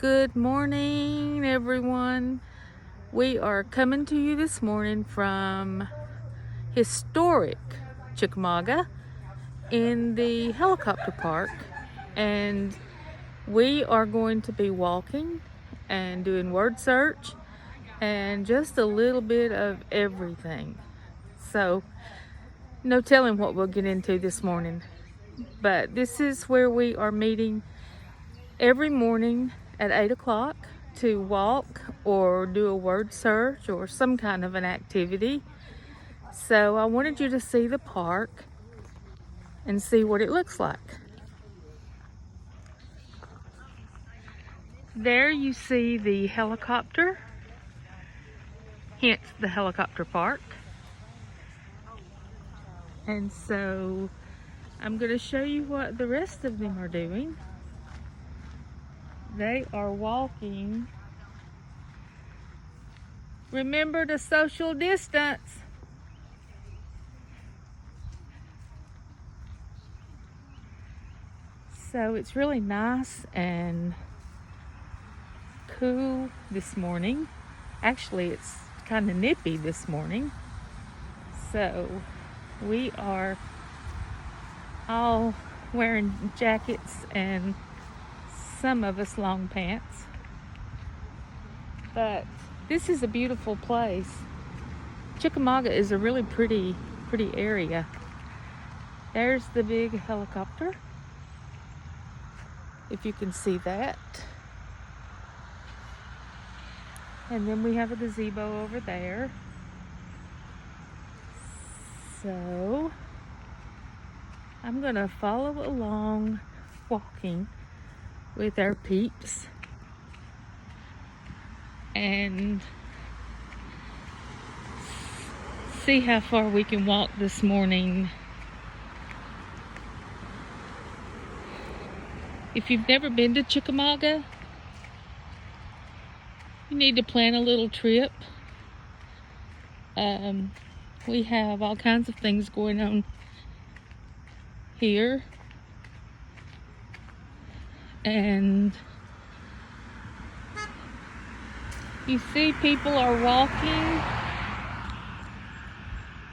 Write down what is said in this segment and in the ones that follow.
Good morning, everyone. We are coming to you this morning from historic Chickamauga in the helicopter park, and we are going to be walking and doing word search and just a little bit of everything. So, no telling what we'll get into this morning, but this is where we are meeting every morning at 8 o'clock to walk or do a word search or some kind of an activity. So I wanted you to see the park and see what it looks like. There you see the helicopter, hence the helicopter park. And so I'm going to show you what the rest of them are doing. They are walking. Remember to social distance. So it's really nice and cool this morning. Actually, it's kind of nippy this morning. So we are all wearing jackets and some of us long pants. But this is a beautiful place. Chickamauga is a really pretty area. There's the big helicopter, if you can see that. And then we have a gazebo over there. So I'm gonna follow along walking with our peeps and see how far we can walk this morning. If you've never been to Chickamauga, you need to plan a little trip. We have all kinds of things going on here, and you see people are walking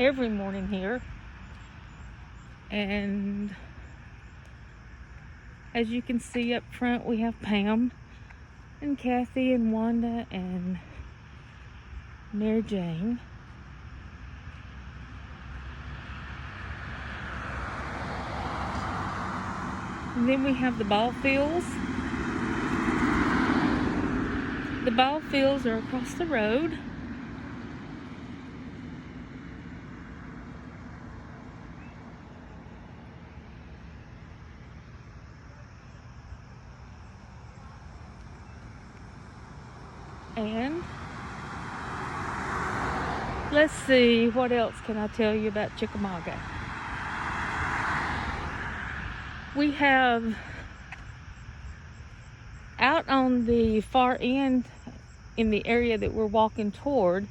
every morning here, and as you can see up front, we have Pam and Kathy and Wanda and Mary Jane. And then we have the ball fields. The ball fields are across the road. And let's see, what else can I tell you about Chickamauga? We have out on the far end in the area that we're walking toward,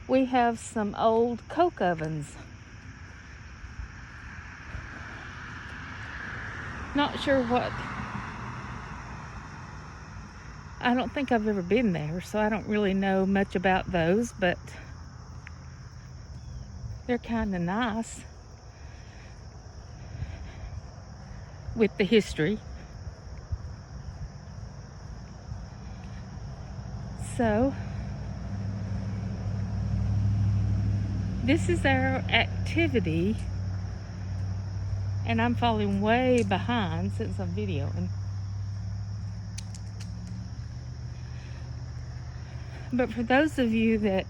we have some old coke ovens. Not sure what, I don't think I've ever been there, so I don't really know much about those, but they're kind of nice with the history. So this is our activity, and I'm falling way behind since I'm videoing. But for those of you that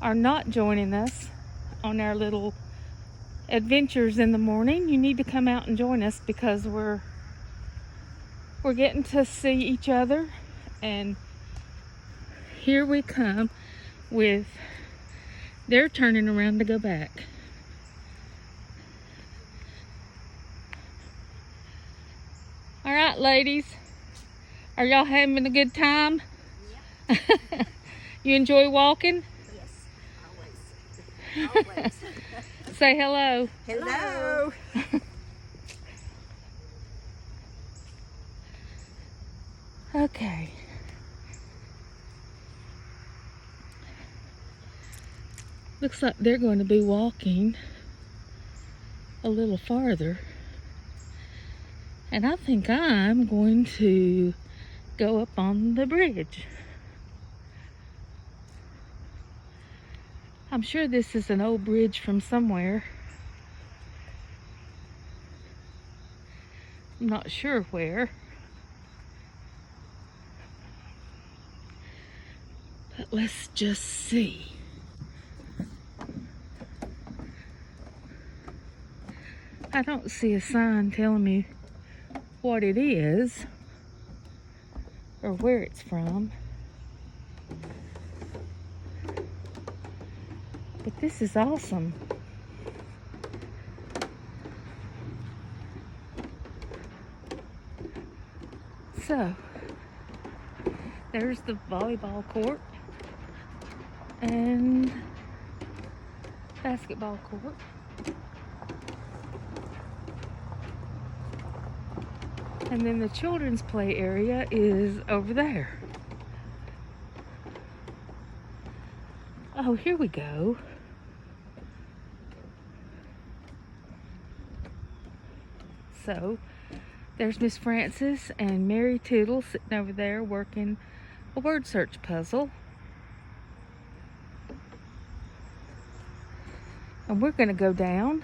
are not joining us on our little adventures in the morning, you need to come out and join us, because we're getting to see each other. And here we come with, they're turning around to go back. All right, ladies, are y'all having a good time? Yeah. You enjoy walking? Yes, always. Say hello. Okay. Looks like they're going to be walking a little farther. And I think I'm going to go up on the bridge. I'm sure this is an old bridge from somewhere. I'm not sure where. But let's just see. I don't see a sign telling me what it is or where it's from. But this is awesome. So, there's the volleyball court and basketball court. And then the children's play area is over there. Oh, here we go. So, there's Miss Frances and Mary Tootle sitting over there working a word search puzzle. And we're going to go down.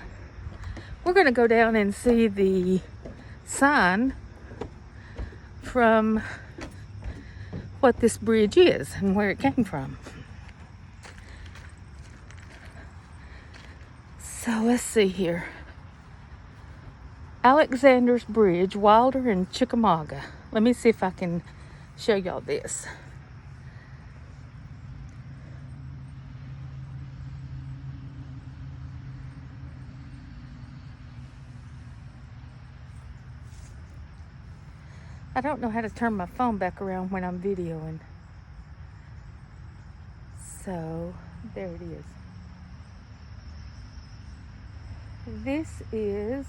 We're going to go down and see the sign from what this bridge is and where it came from. So let's see here. Alexander's Bridge, Wilder and Chickamauga. Let me see if I can show y'all this. I don't know how to turn my phone back around when I'm videoing. So, there it is. This is,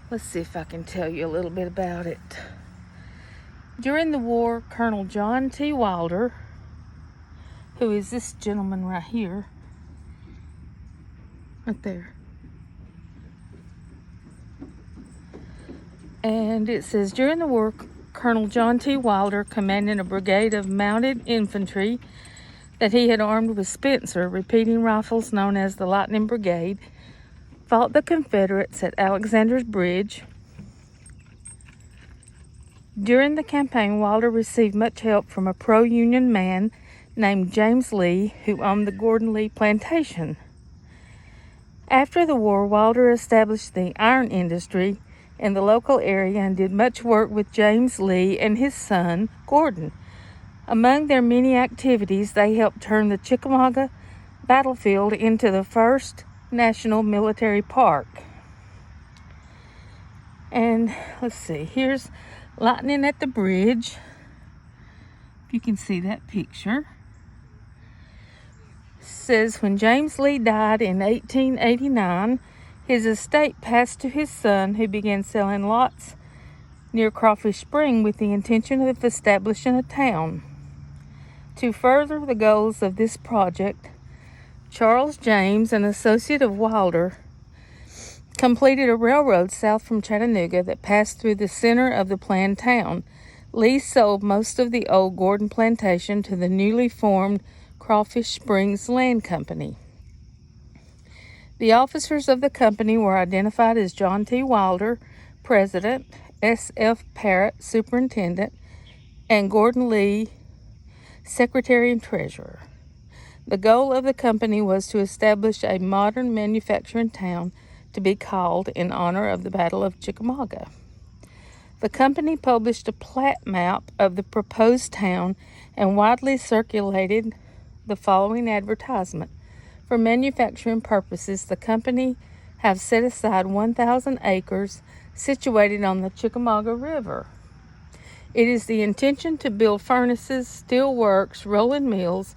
let's see if I can tell you a little bit about it. During the war, Colonel John T. Wilder, who is this gentleman right here, right there. And it says, during the war, Colonel John T. Wilder, commanding a brigade of mounted infantry that he had armed with Spencer repeating rifles known as the Lightning Brigade, fought the Confederates at Alexander's Bridge. During the campaign, Wilder received much help from a pro-Union man named James Lee, who owned the Gordon Lee Plantation. After the war, Wilder established the iron industry in the local area and did much work with James Lee and his son, Gordon. Among their many activities, they helped turn the Chickamauga battlefield into the first national military park. And let's see, here's lightning at the bridge. If you can see that picture. It says, when James Lee died in 1889, his estate passed to his son, who began selling lots near Crawfish Spring with the intention of establishing a town. To further the goals of this project, Charles James, an associate of Wilder, completed a railroad south from Chattanooga that passed through the center of the planned town. Lee sold most of the old Gordon plantation to the newly formed Crawfish Springs Land Company. The officers of the company were identified as John T. Wilder, President, S.F. Parrott, Superintendent, and Gordon Lee, Secretary and Treasurer. The goal of the company was to establish a modern manufacturing town to be called in honor of the Battle of Chickamauga. The company published a plat map of the proposed town and widely circulated the following advertisement. For manufacturing purposes, the company have set aside 1,000 acres situated on the Chickamauga River. It is the intention to build furnaces, steel works, rolling mills,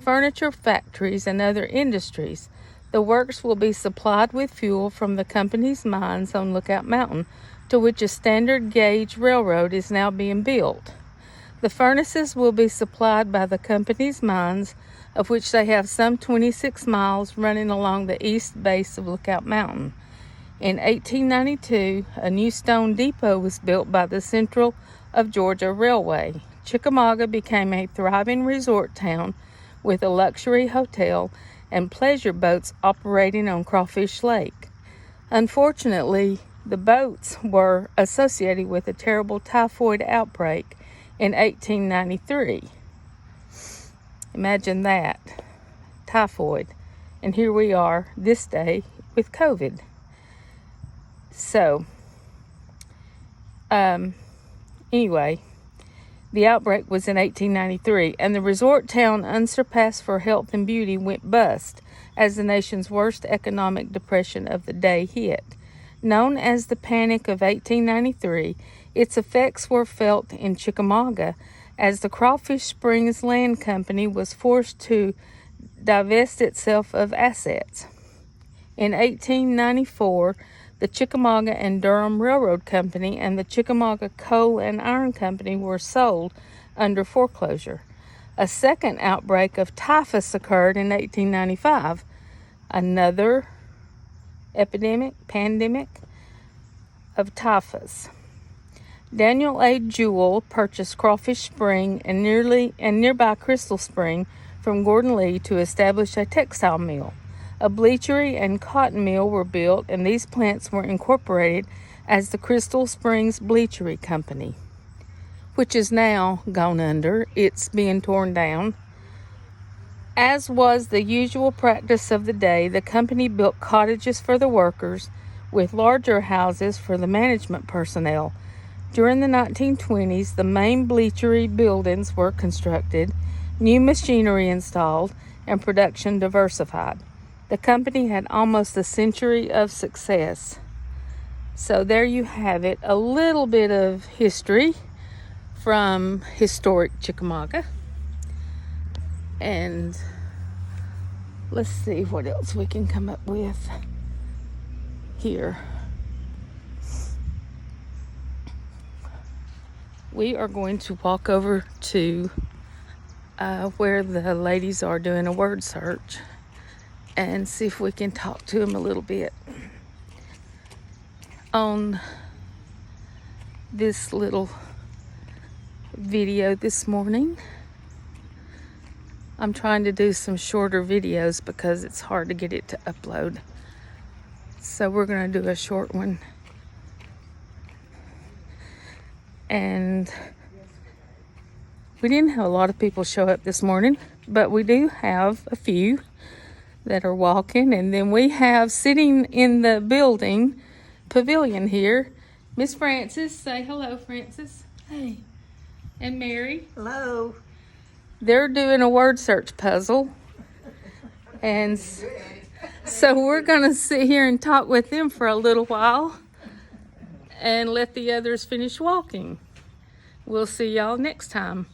furniture factories, and other industries. The works will be supplied with fuel from the company's mines on Lookout Mountain, to which a standard gauge railroad is now being built. The furnaces will be supplied by the company's mines, of which they have some 26 miles running along the east base of Lookout Mountain. In 1892, a new stone depot was built by the Central of Georgia Railway. Chickamauga became a thriving resort town with a luxury hotel and pleasure boats operating on Crawfish Lake. Unfortunately, the boats were associated with a terrible typhoid outbreak in 1893. Imagine that, typhoid. And here we are this day with COVID. So, anyway, the outbreak was in 1893, and the resort town, unsurpassed for health and beauty, went bust as the nation's worst economic depression of the day hit. Known as the Panic of 1893, its effects were felt in Chickamauga as the Crawfish Springs Land Company was forced to divest itself of assets. In 1894, the Chickamauga and Durham Railroad Company and the Chickamauga Coal and Iron Company were sold under foreclosure. A second outbreak of typhus occurred in 1895. Another pandemic of typhus. Daniel A. Jewell purchased Crawfish Spring and nearby Crystal Spring from Gordon Lee to establish a textile mill. A bleachery and cotton mill were built, and these plants were incorporated as the Crystal Springs Bleachery Company, which is now gone under. It's being torn down. As was the usual practice of the day, the company built cottages for the workers with larger houses for the management personnel. During the 1920s, the main bleachery buildings were constructed, new machinery installed, and production diversified. The company had almost a century of success. So there you have it, a little bit of history from historic Chickamauga. And let's see what else we can come up with here. We are going to walk over to where the ladies are doing a word search and see if we can talk to them a little bit on this little video this morning. I'm trying to do some shorter videos because it's hard to get it to upload. So we're going to do a short one. And we didn't have a lot of people show up this morning, but we do have a few that are walking. And then we have sitting in the building pavilion here, Miss Frances. Say hello, Frances. Hey. And Mary. Hello. They're doing a word search puzzle. And so we're going to sit here and talk with them for a little while and let the others finish walking. We'll see y'all next time.